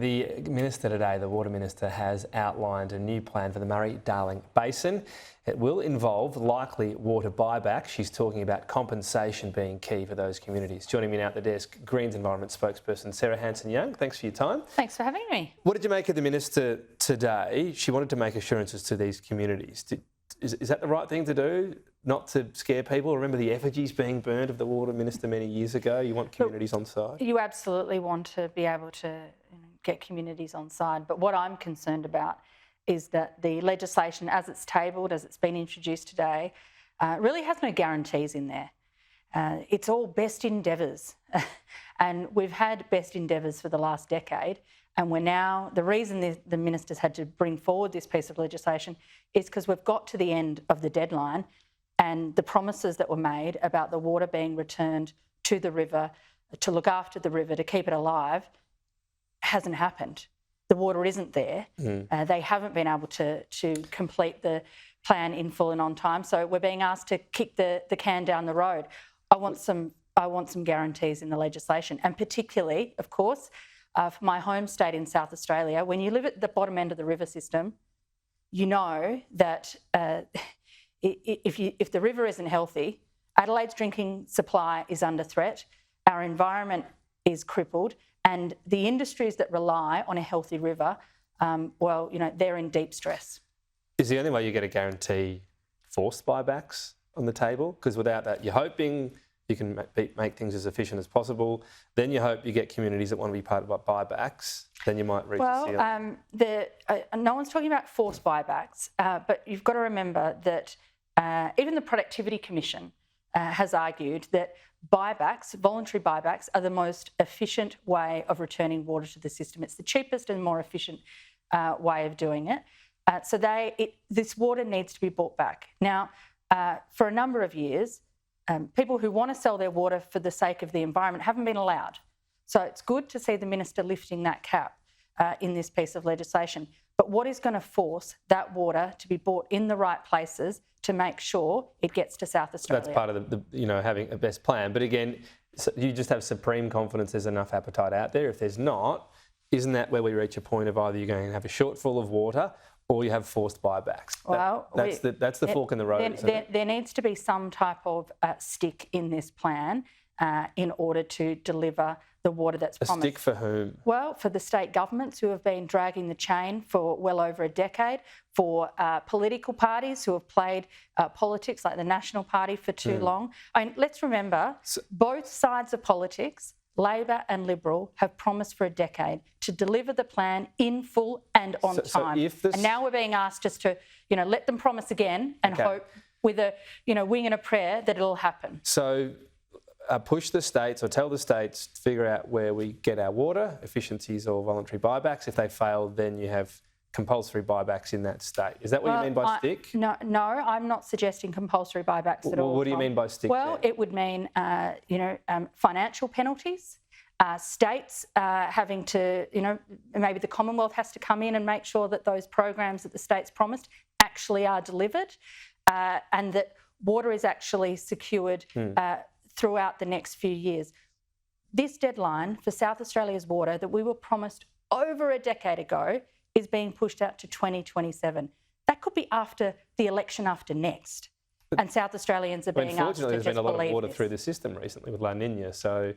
The Minister today, the Water Minister, has outlined a new plan for the Murray-Darling Basin. It will involve likely water buyback. She's talking about compensation being key for those communities. Joining me now at the desk, Greens Environment Spokesperson Sarah Hanson-Young. Thanks for your time. Thanks for having me. What did you make of the Minister today? She wanted to make assurances to these communities. Is that the right thing to do? Not to scare people? Remember the effigies being burned of the Water Minister many years ago? You want communities on side? You absolutely want to be able to get communities on side. But what I'm concerned about is that the legislation as it's tabled, as it's been introduced today, really has no guarantees in there. It's all best endeavours. And we've had best endeavours for the last decade. And we're now, the reason the ministers had to bring forward this piece of legislation is because we've got to the end of the deadline and the promises that were made about the water being returned to the river, to look after the river, to keep it alive, hasn't happened. The water isn't there. They haven't been able to complete the plan in full and on time. So we're being asked to kick the can down the road. I want some guarantees in the legislation, and particularly, of course, for my home state in South Australia, when you live at the bottom end of the river system, you know that if the river isn't healthy, Adelaide's drinking supply is under threat, our environment is crippled, and the industries that rely on a healthy river, they're in deep stress. Is the only way you get a guarantee forced buybacks on the table? Because without that, you're hoping you can make things as efficient as possible. Then you hope you get communities that want to be part of buybacks. Then you might reach a ceiling. No one's talking about forced buybacks, but you've got to remember that even the Productivity Commission has argued that buybacks, voluntary buybacks, are the most efficient way of returning water to the system. It's the cheapest and more efficient way of doing it. This water needs to be brought back. Now, for a number of years, people who want to sell their water for the sake of the environment haven't been allowed. So it's good to see the minister lifting that cap in this piece of legislation. But what is going to force that water to be bought in the right places to make sure it gets to South Australia? That's part of the having a best plan. But again, you just have supreme confidence there's enough appetite out there. If there's not, isn't that where we reach a point of either you're going to have a shortfall of water or you have forced buybacks? That's the fork in the road. There needs to be some type of stick in this plan in order to deliver the water that's promised. A stick for whom? Well, for the state governments who have been dragging the chain for well over a decade, for political parties who have played politics like the National Party for too long. I mean, let's remember, both sides of politics, Labor and Liberal, have promised for a decade to deliver the plan in full and on time. And now we're being asked just to, let them promise again and hope with a, wing and a prayer that it'll happen. So push the states or tell the states to figure out where we get our water, efficiencies or voluntary buybacks. If they fail, then you have compulsory buybacks in that state. Is that what you mean by stick? No, I'm not suggesting compulsory buybacks at all. What do you mean by stick? Well, it would mean, financial penalties. States having to, maybe the Commonwealth has to come in and make sure that those programs that the states promised actually are delivered, and that water is actually secured throughout the next few years. This deadline for South Australia's water that we were promised over a decade ago is being pushed out to 2027. That could be after the election after next. And South Australians are being asked to just believe this. Unfortunately, there's been a lot of water through the system recently with La Nina. So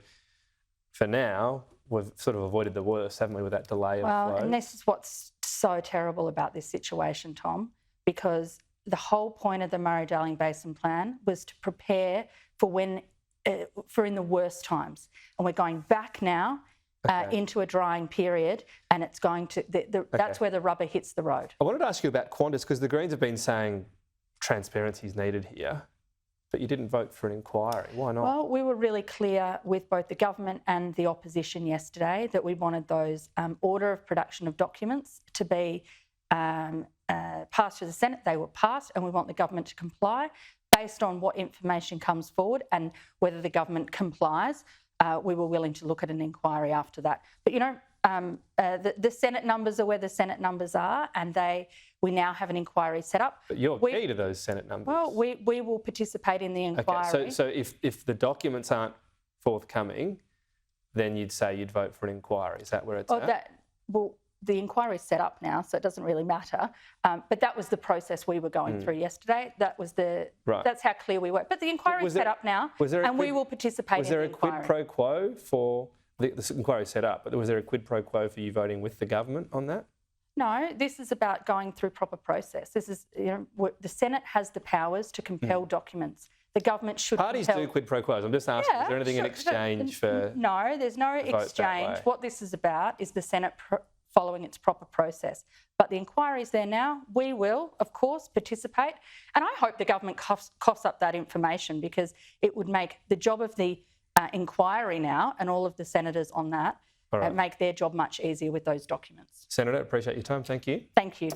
for now, we've sort of avoided the worst, haven't we, with that delay of flow? And this is what's so terrible about this situation, Tom, because the whole point of the Murray-Darling Basin Plan was to prepare for in the worst times. And we're going back now into a drying period, and it's going to, that's where the rubber hits the road. I wanted to ask you about Qantas, because the Greens have been saying transparency is needed here, but you didn't vote for an inquiry. Why not? Well, we were really clear with both the government and the opposition yesterday that we wanted those order of production of documents to be passed to the Senate. They were passed, and we want the government to comply. Based on what information comes forward and whether the government complies, we were willing to look at an inquiry after that. But the Senate numbers are where the Senate numbers are, and we now have an inquiry set up. But you're key to those Senate numbers. Well, we will participate in the inquiry. Okay, so if the documents aren't forthcoming, then you'd say you'd vote for an inquiry. Is that where it's at? well, the inquiry's set up now, so it doesn't really matter. But that was the process we were going through yesterday. That was that's how clear we were. But the inquiry's set up now, and we will participate in the inquiry. Was there a quid pro quo for this inquiry set up? But was there a quid pro quo for you voting with the government on that? No, this is about going through proper process. This is, the Senate has the powers to compel documents. The government should Parties do quid pro quos. I'm just asking, is there anything in exchange for... No, there's no exchange. What this is about is the Senate following its proper process. But the inquiry is there now. We will, of course, participate. And I hope the government coughs up that information, because it would make the job of the inquiry now, and all of the senators on that, make their job much easier with those documents. Senator, appreciate your time. Thank you. Thank you.